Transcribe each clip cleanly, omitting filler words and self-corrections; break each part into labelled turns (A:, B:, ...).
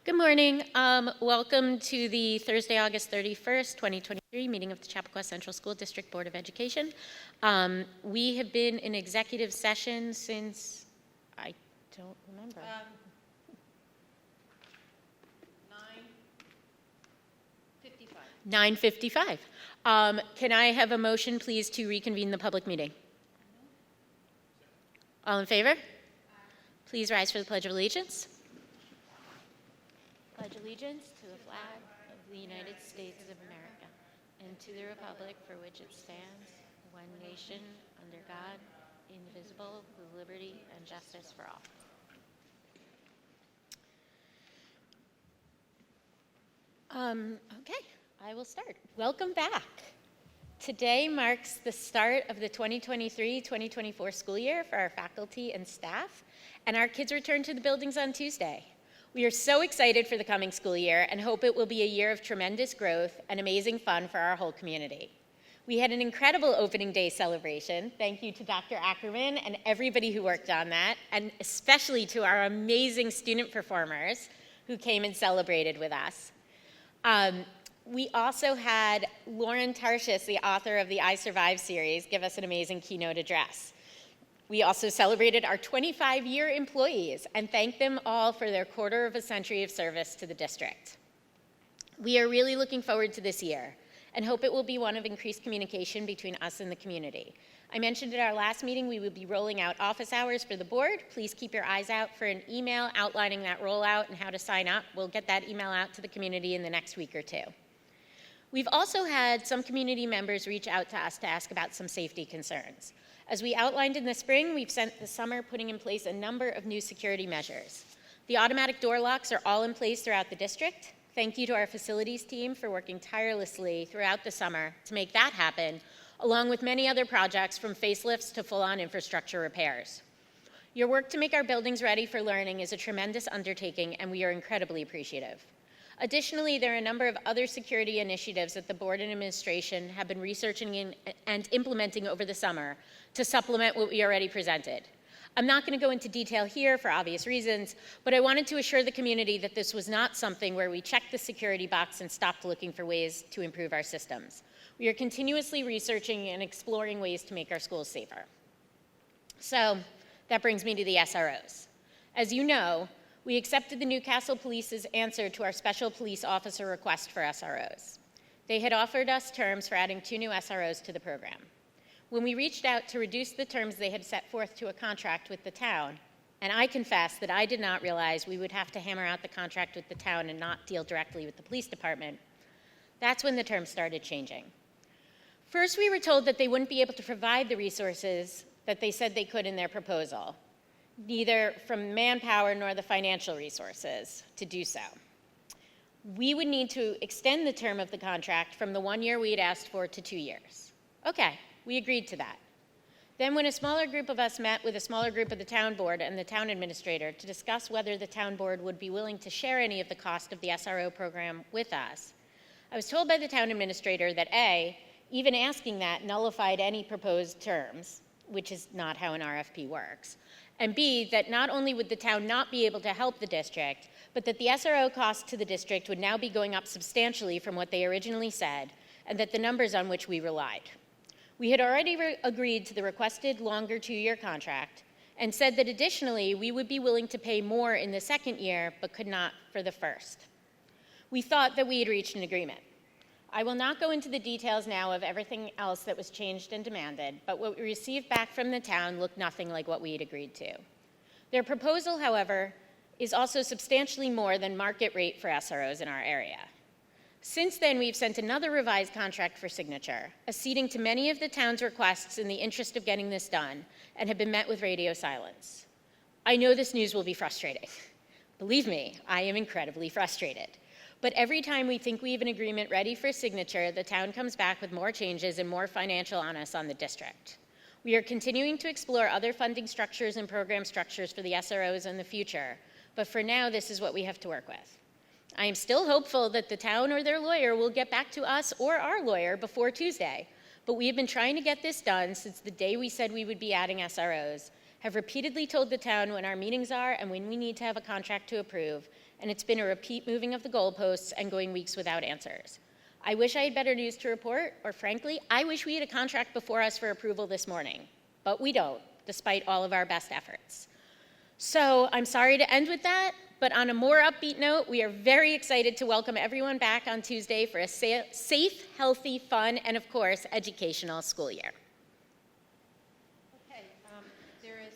A: Good morning. Welcome to the Thursday, August 31st, 2023 meeting of the Chappaqua Central School District Board of Education. We have been in executive session since, I don't remember. 9:55. Can I have a motion, please, to reconvene the public meeting? All in favor? Please rise for the Pledge of Allegiance. Pledge allegiance to the flag of the United States of America and to the republic for which it stands, one nation, under God, indivisible, with liberty and justice for all. Okay, I will start. Welcome back. Today marks the start of the 2023-2024 school year for our faculty and staff, and our kids return to the buildings on Tuesday. We are so excited for the coming school year and hope it will be a year of tremendous growth and amazing fun for our whole community. We had an incredible opening day celebration. Thank you to Dr. Ackerman and everybody who worked on that, and especially to our amazing student performers who came and celebrated with us. We also had Lauren Tarshis, the author of the I Survive series, give us an amazing keynote address. We also celebrated our 25-year employees and thanked them all for their quarter of a century of service to the district. We are really looking forward to this year and hope it will be one of increased communication between us and the community. I mentioned at our last meeting we will be rolling out office hours for the board. Please keep your eyes out for an email outlining that rollout and how to sign up. We'll get that email out to the community in the next week or two. We've also had some community members reach out to us to ask about some safety concerns. As we outlined in the spring, we've spent the summer putting in place a number of new security measures. The automatic door locks are all in place throughout the district. Thank you to our facilities team for working tirelessly throughout the summer to make that happen, along with many other projects from facelifts to full-on infrastructure repairs. Your work to make our buildings ready for learning is a tremendous undertaking, and we are incredibly appreciative. Additionally, there are a number of other security initiatives that the board and administration have been researching and implementing over the summer to supplement what we already presented. I'm not going to go into detail here for obvious reasons, but I wanted to assure the community that this was not something where we checked the security box and stopped looking for ways to improve our systems. We are continuously researching and exploring ways to make our schools safer. So that brings me to the SROs. As you know, we accepted the Newcastle Police's answer to our special police officer request for SROs. They had offered us terms for adding 2 new SROs to the program. When we reached out to reduce the terms they had set forth to a contract with the town, and I confess that I did not realize we would have to hammer out the contract with the town and not deal directly with the police department, that's when the terms started changing. First, we were told that they wouldn't be able to provide the resources that they said they could in their proposal, neither from manpower nor the financial resources to do so. We would need to extend the term of the contract from the 1 year we had asked for to 2 years. Okay, we agreed to that. Then when a smaller group of us met with a smaller group of the town board and the town administrator to discuss whether the town board would be willing to share any of the cost of the SRO program with us, I was told by the town administrator that A, even asking that nullified any proposed terms, which is not how an RFP works, and B, that not only would the town not be able to help the district, but that the SRO cost to the district would now be going up substantially from what they originally said, and that the numbers on which we relied. We had already agreed to the requested longer 2-year contract and said that additionally we would be willing to pay more in the 2nd year, but could not for the 1st. We thought that we had reached an agreement. I will not go into the details now of everything else that was changed and demanded, but what we received back from the town looked nothing like what we had agreed to. Their proposal, however, is also substantially more than market rate for SROs in our area. Since then, we've sent another revised contract for signature, acceding to many of the town's requests in the interest of getting this done, and have been met with radio silence. I know this news will be frustrating. Believe me, I am incredibly frustrated. But every time we think we have an agreement ready for signature, the town comes back with more changes and more financial onus on the district. We are continuing to explore other funding structures and program structures for the SROs in the future, but for now, this is what we have to work with. I am still hopeful that the town or their lawyer will get back to us or our lawyer before Tuesday, but we have been trying to get this done since the day we said we would be adding SROs, have repeatedly told the town when our meetings are and when we need to have a contract to approve, and it's been a repeat moving of the goalposts and going weeks without answers. I wish I had better news to report, or frankly, I wish we had a contract before us for approval this morning, but we don't, despite all of our best efforts. So I'm sorry to end with that, but on a more upbeat note, we are very excited to welcome everyone back on Tuesday for a safe, healthy, fun, and of course, educational school year.
B: Okay, there is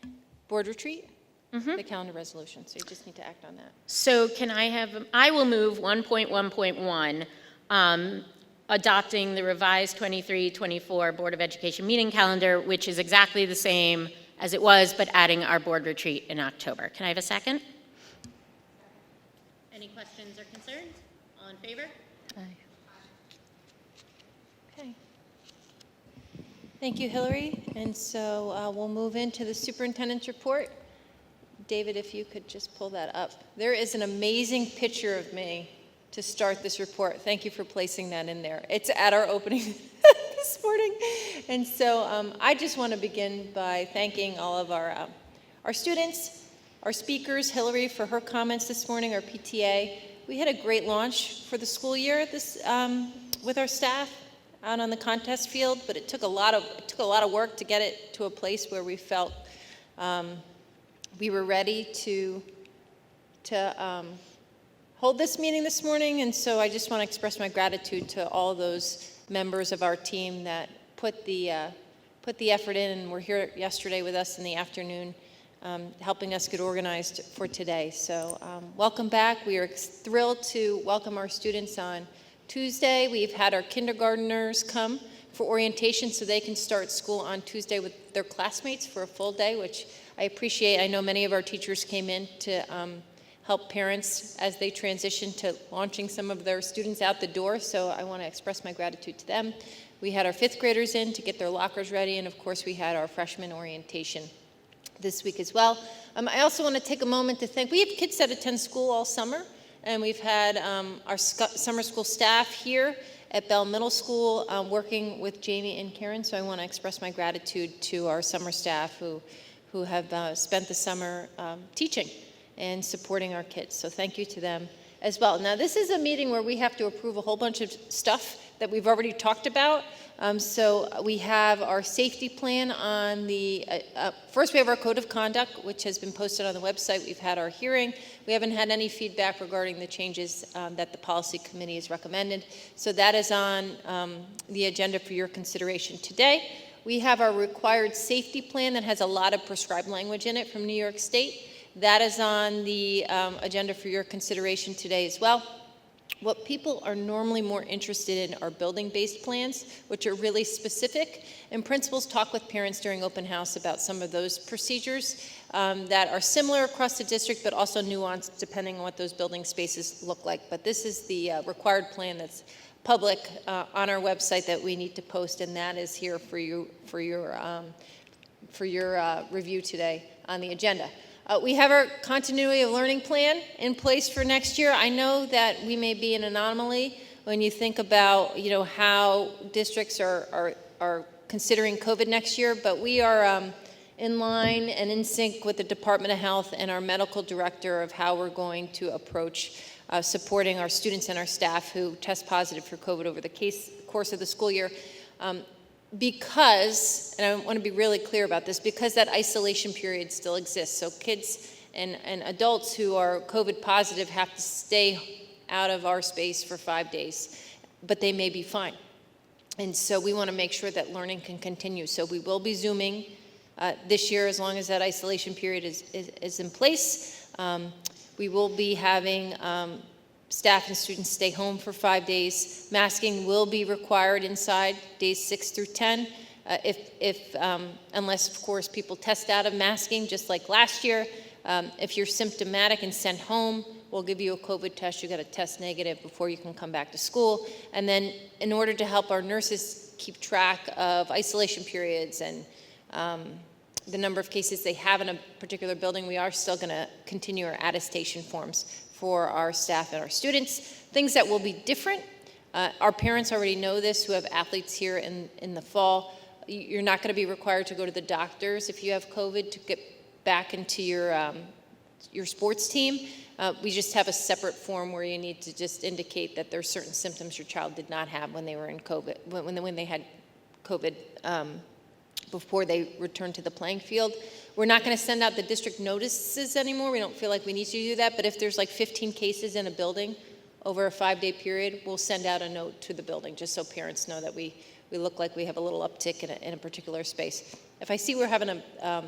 B: a board retreat, the calendar resolution, so you just need to act on that.
A: So I will move 1.1.1, adopting the revised 23-24 Board of Education meeting calendar, which is exactly the same as it was, but adding our board retreat in October. Can I have a second? Any questions or concerns? All in favor?
B: Aye. Okay. Thank you, Hillary. And so we'll move into the superintendent's report. David, if you could just pull that up. There is an amazing picture of me to start this report. Thank you for placing that in there. It's at our opening this morning. And so I just want to begin by thanking all of our students, our speakers, Hillary for her comments this morning, our PTA. We had a great launch for the school year with our staff out on the contest field, but it took a lot of work to get it to a place where we felt we were ready to hold this meeting this morning. And so I just want to express my gratitude to all those members of our team that put the effort in and were here yesterday with us in the afternoon, helping us get organized for today. So welcome back. We are thrilled to welcome our students on Tuesday. We've had our kindergartners come for orientation so they can start school on Tuesday with their classmates for a full day, which I appreciate. I know many of our teachers came in to help parents as they transition to launching some of their students out the door, so I want to express my gratitude to them. We had our 5th graders in to get their lockers ready, and of course we had our freshman orientation this week as well. I also want to take a moment to thank, we have kids that attend school all summer, and we've had our summer school staff here at Bell Middle School working with Jamie and Karen, so I want to express my gratitude to our summer staff who have spent the summer teaching and supporting our kids. So thank you to them as well. Now this is a meeting where we have to approve a whole bunch of stuff that we've already talked about. So we have our safety plan on the, first we have our code of conduct, which has been posted on the website. We've had our hearing. We haven't had any feedback regarding the changes that the policy committee has recommended. So that is on the agenda for your consideration today. We have our required safety plan that has a lot of prescribed language in it from New York State. That is on the agenda for your consideration today as well. What people are normally more interested in are building-based plans, which are really specific, and principals talk with parents during open house about some of those procedures that are similar across the district, but also nuanced depending on what those building spaces look like. But this is the required plan that's public on our website that we need to post, and that is here for you for your review today on the agenda. We have our continuity of learning plan in place for next year. I know that we may be an anomaly when you think about how districts are considering COVID next year, but we are in line and in sync with the Department of Health and our medical director of how we're going to approach supporting our students and our staff who test positive for COVID over the course of the school year. Because, and I want to be really clear about this, because that isolation period still exists. So kids and adults who are COVID positive have to stay out of our space for 5 days, but they may be fine. And so we want to make sure that learning can continue. So we will be Zooming this year as long as that isolation period is in place. We will be having staff and students stay home for 5 days. Masking will be required inside days 6 through 10, unless, of course, people test out of masking, just like last year. If you're symptomatic and sent home, we'll give you a COVID test. You got to test negative before you can come back to school. And then in order to help our nurses keep track of isolation periods and the number of cases they have in a particular building, we are still going to continue our attestation forms for our staff and our students. Things that will be different Our parents already know this who have athletes here in the fall. You're not going to be required to go to the doctors if you have COVID to get back into your sports team. We just have a separate form where you need to just indicate that there are certain symptoms your child did not have when they were in COVID, when they had COVID before they returned to the playing field. We're not going to send out the district notices anymore. We don't feel like we need to do that, but if there's like 15 cases in a building over a 5-day period, we'll send out a note to the building just so parents know that we look like we have a little uptick in a particular space. If I see we're having a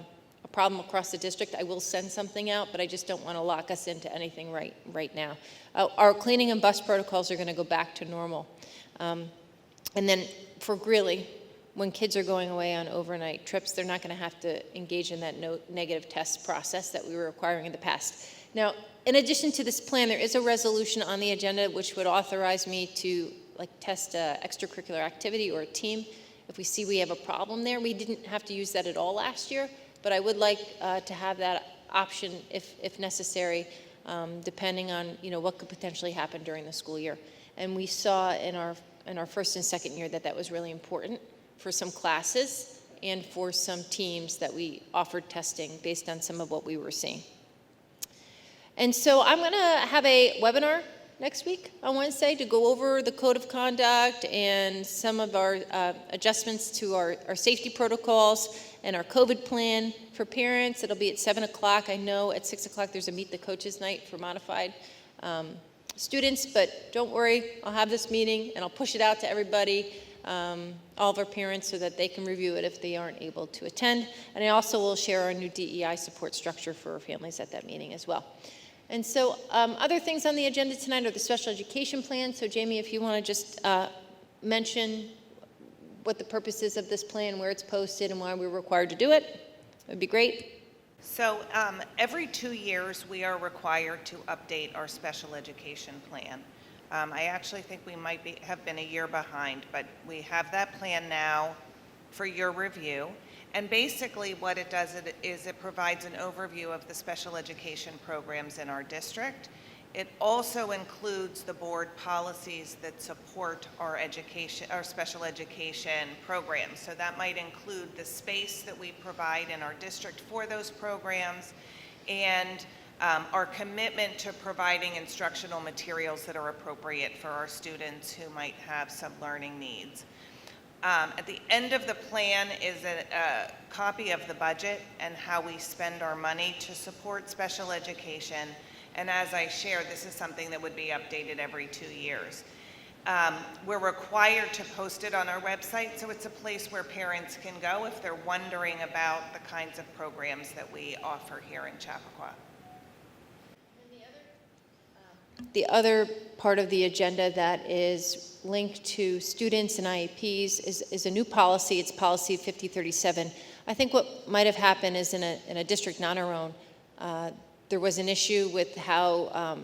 B: problem across the district, I will send something out, but I just don't want to lock us into anything right now. Our cleaning and bus protocols are going to go back to normal. And then for Greeley, when kids are going away on overnight trips, they're not going to have to engage in that negative test process that we were requiring in the past. Now, in addition to this plan, there is a resolution on the agenda which would authorize me to test an extracurricular activity or a team if we see we have a problem there. We didn't have to use that at all last year, but I would like to have that option if necessary, depending on what could potentially happen during the school year. And we saw in our first and second year that was really important for some classes and for some teams that we offered testing based on some of what we were seeing. And so I'm going to have a webinar next week on Wednesday to go over the code of conduct and some of our adjustments to our safety protocols and our COVID plan for parents. It'll be at 7 o'clock. I know at 6 o'clock there's a Meet the Coaches night for modified students, but don't worry, I'll have this meeting and I'll push it out to everybody, all of our parents, so that they can review it if they aren't able to attend. And I also will share our new DEI support structure for families at that meeting as well. And so other things on the agenda tonight are the special education plan. So Jamie, if you want to just mention what the purpose is of this plan, where it's posted, and why we're required to do it, it would be great.
C: So every 2 years, we are required to update our special education plan. I actually think we might have been a year behind, but we have that plan now for your review. And basically what it does is it provides an overview of the special education programs in our district. It also includes the board policies that support our special education programs. So that might include the space that we provide in our district for those programs, and our commitment to providing instructional materials that are appropriate for our students who might have some learning needs. At the end of the plan is a copy of the budget and how we spend our money to support special education. And as I shared, this is something that would be updated every 2 years. We're required to post it on our website, so it's a place where parents can go if they're wondering about the kinds of programs that we offer here in Chappaqua.
B: The other part of the agenda that is linked to students and IEPs is a new policy. It's policy 5037. I think what might have happened is in a district not our own, there was an issue with how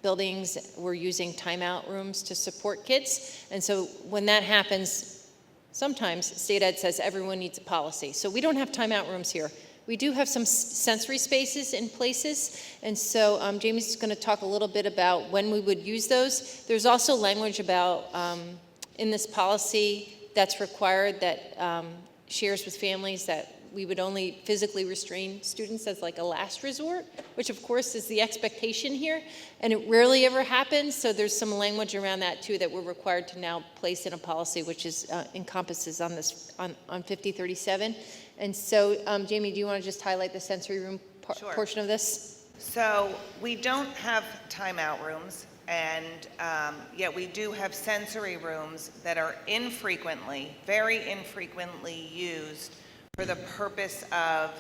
B: buildings were using timeout rooms to support kids. And so when that happens, sometimes state ed says everyone needs a policy. So we don't have timeout rooms here. We do have some sensory spaces in places, and so Jamie's going to talk a little bit about when we would use those. There's also language about, in this policy that's required, that shares with families that we would only physically restrain students as like a last resort, which of course is the expectation here, and it rarely ever happens, so there's some language around that too that we're required to now place in a policy, which is encompasses on this on 5037. And so, Jamie, do you want to just highlight the sensory room
C: Sure.
B: portion of this?
C: So we don't have timeout rooms, and yet we do have sensory rooms that are very infrequently used for the purpose of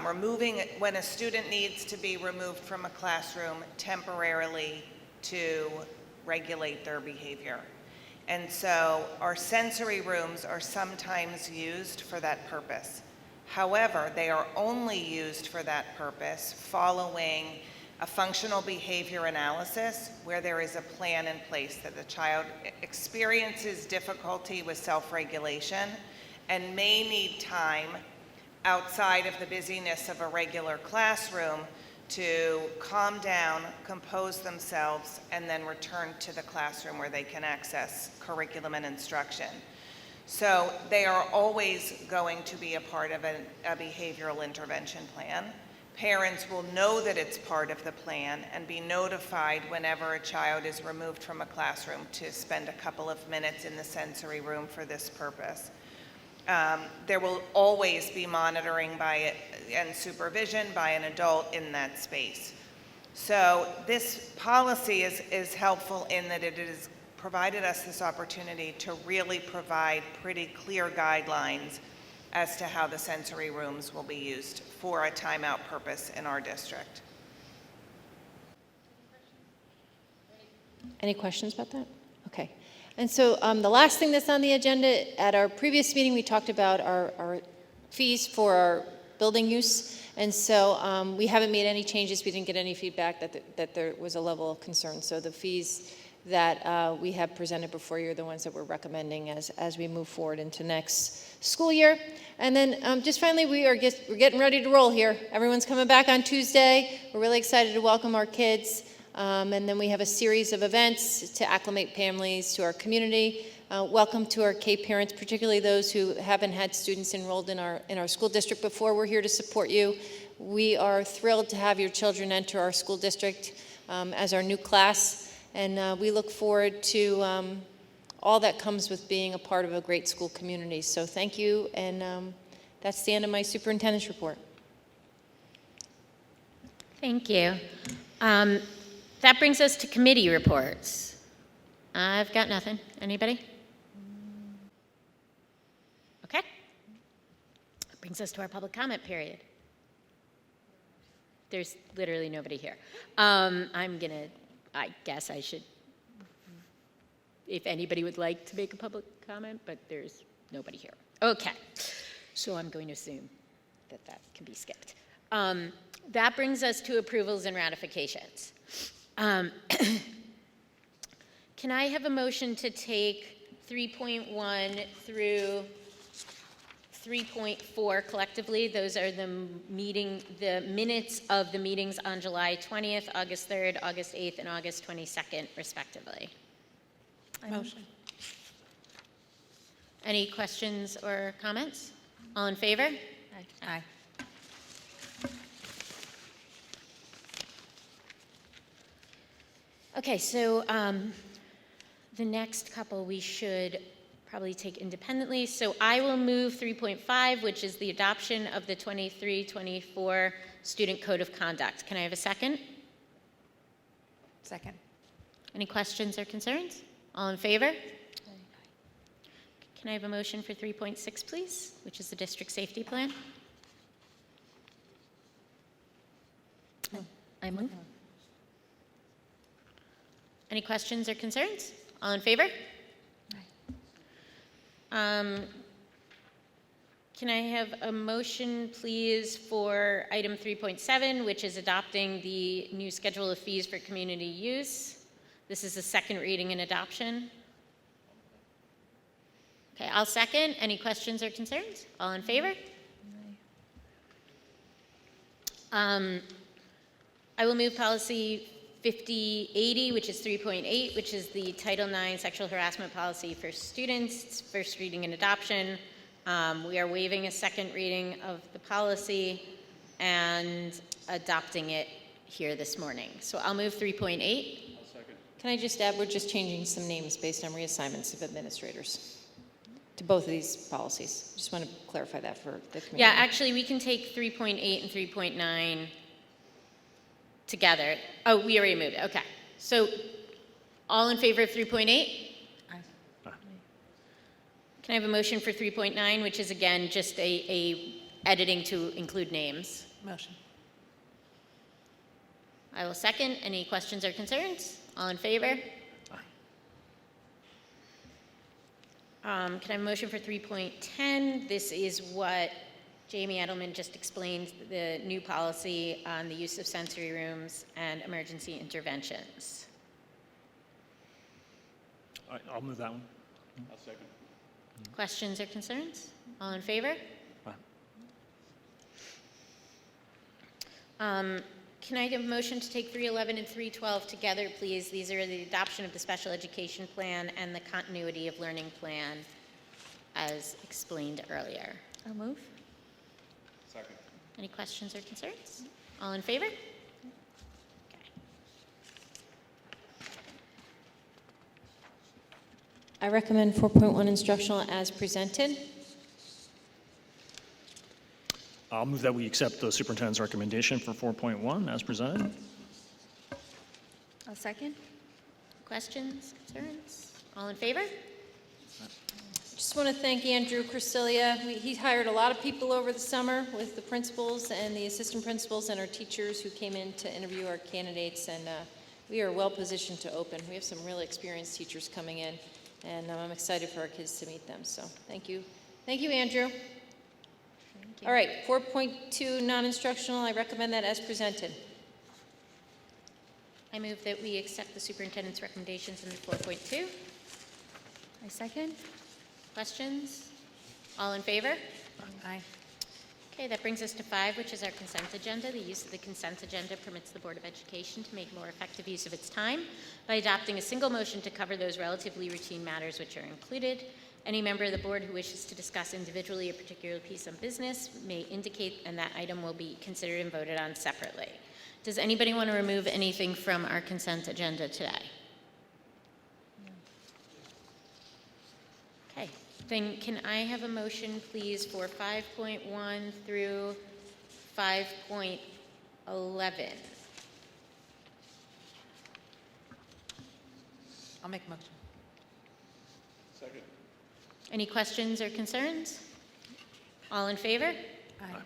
C: removing, when a student needs to be removed from a classroom temporarily to regulate their behavior. And so our sensory rooms are sometimes used for that purpose. However, they are only used for that purpose following a functional behavior analysis where there is a plan in place that the child experiences difficulty with self-regulation and may need time outside of the busyness of a regular classroom to calm down, compose themselves, and then return to the classroom where they can access curriculum and instruction. So they are always going to be a part of a behavioral intervention plan. Parents will know that it's part of the plan and be notified whenever a child is removed from a classroom to spend a couple of minutes in the sensory room for this purpose. There will always be monitoring and supervision by an adult in that space. So this policy is helpful in that it has provided us this opportunity to really provide pretty clear guidelines as to how the sensory rooms will be used for a timeout purpose in our district.
B: Any questions about that? Okay. And so the last thing that's on the agenda, at our previous meeting, we talked about our fees for our building use. And so we haven't made any changes. We didn't get any feedback that there was a level of concern. So the fees that we have presented before you are the ones that we're recommending as we move forward into next school year. And then just finally, we're getting ready to roll here. Everyone's coming back on Tuesday. We're really excited to welcome our kids. And then we have a series of events to acclimate families to our community. Welcome to our K parents, particularly those who haven't had students enrolled in our school district before. We're here to support you. We are thrilled to have your children enter our school district as our new class. And we look forward to all that comes with being a part of a great school community. So thank you, and that's the end of my superintendent's report.
A: Thank you. That brings us to committee reports. I've got nothing. Anybody? Okay. That brings us to our public comment period. There's literally nobody here. I guess I should, if anybody would like to make a public comment, but there's nobody here. Okay, so I'm going to assume that can be skipped. That brings us to approvals and ratifications. Can I have a motion to take 3.1 through 3.4 collectively? Those are the minutes of the meetings on July 20th, August 3rd, August 8th, and August 22nd, respectively.
D: Motion.
A: Any questions or comments? All in favor?
D: Aye.
A: Okay, so the next couple we should probably take independently. So I will move 3.5, which is the adoption of the 23-24 Student Code of Conduct. Can I have a second?
D: Second.
A: Any questions or concerns? All in favor? Can I have a motion for 3.6, please, which is the District Safety Plan? I move. Any questions or concerns? All in favor? Can I have a motion, please, for item 3.7, which is adopting the new schedule of fees for community use? This is a second reading and adoption. Okay, I'll second. Any questions or concerns? All in favor? I will move policy 5080, which is 3.8, which is the Title IX sexual harassment policy for students, first reading and adoption. We are waiving a second reading of the policy and adopting it here this morning. So I'll move 3.8.
B: Can I just add, we're just changing some names based on reassignments of administrators to both of these policies. Just want to clarify that for the community.
A: Yeah, actually, we can take 3.8 and 3.9 together. Oh, we already moved it. Okay. So all in favor of 3.8?
D: Aye.
A: Can I have a motion for 3.9, which is, again, just a editing to include names?
D: Motion.
A: I will second. Any questions or concerns? All in favor? Can I have a motion for 3.10? This is what Jamie Edelman just explained, the new policy on the use of sensory rooms and emergency interventions.
E: I'll move that one. I'll second.
A: Questions or concerns? All in favor?
E: Aye.
A: Can I have a motion to take 311 and 312 together, please? These are the adoption of the special education plan and the continuity of learning plan as explained earlier.
D: I'll move.
E: Second.
A: Any questions or concerns? All in favor? Okay.
B: I recommend 4.1 instructional as presented.
E: I'll move that we accept the superintendent's recommendation for 4.1 as presented.
D: I'll second.
A: Questions, concerns? All in favor?
B: Just want to thank Andrew Crescilia. He hired a lot of people over the summer with the principals and the assistant principals and our teachers who came in to interview our candidates, and we are well positioned to open. We have some really experienced teachers coming in, and I'm excited for our kids to meet them. So thank you. Thank you, Andrew. All right, 4.2 non-instructional, I recommend that as presented.
A: I move that we accept the superintendent's recommendations in 4.2.
D: I second.
A: Questions? All in favor?
D: Aye.
A: Okay, that brings us to 5, which is our consent agenda. The use of the consent agenda permits the Board of Education to make more effective use of its time by adopting a single motion to cover those relatively routine matters which are included. Any member of the board who wishes to discuss individually a particular piece of business may indicate, and that item will be considered and voted on separately. Does anybody want to remove anything from our consent agenda today? Okay, then can I have a motion, please, for 5.1 through 5.11?
D: I'll make a motion.
E: Second.
A: Any questions or concerns? All in favor?
D: Aye.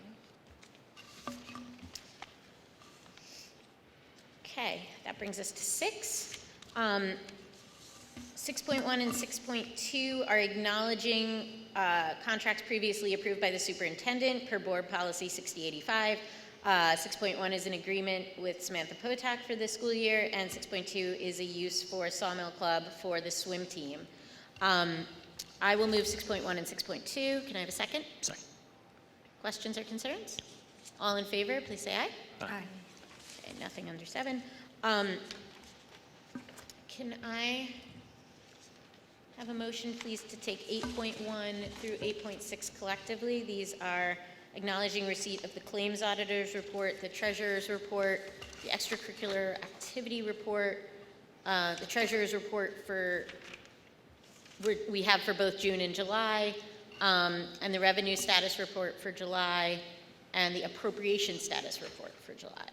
A: Okay, that brings us to 6. 6.1 and 6.2 are acknowledging contracts previously approved by the superintendent per board policy 6085. 6.1 is an agreement with Samantha Potak for this school year, and 6.2 is a use for Sawmill Club for the swim team. I will move 6.1 and 6.2. Can I have a second?
E: Second.
A: Questions or concerns? All in favor, please say aye.
D: Aye.
A: Okay, nothing under 7. Can I have a motion, please, to take 8.1 through 8.6 collectively? These are acknowledging receipt of the claims auditor's report, the treasurer's report, the extracurricular activity report, the treasurer's report we have for both June and July, and the revenue status report for July, and the appropriation status report for July.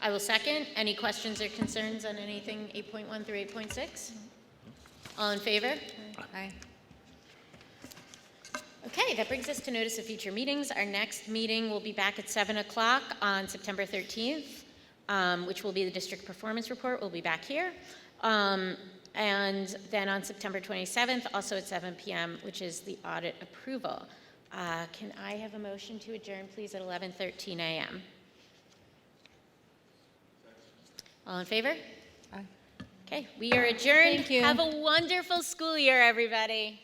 A: I will second. Any questions or concerns on anything 8.1 through 8.6? All in favor?
D: Aye.
A: Okay, that brings us to notice of future meetings. Our next meeting will be back at 7 o'clock on September 13th, which will be the district performance report. We'll be back here. And then on September 27th, also at 7 p.m., which is the audit approval. Can I have a motion to adjourn, please, at 11:13 a.m.? All in favor?
D: Aye.
A: Okay, we are adjourned.
B: Thank you.
A: Have a wonderful school year, everybody.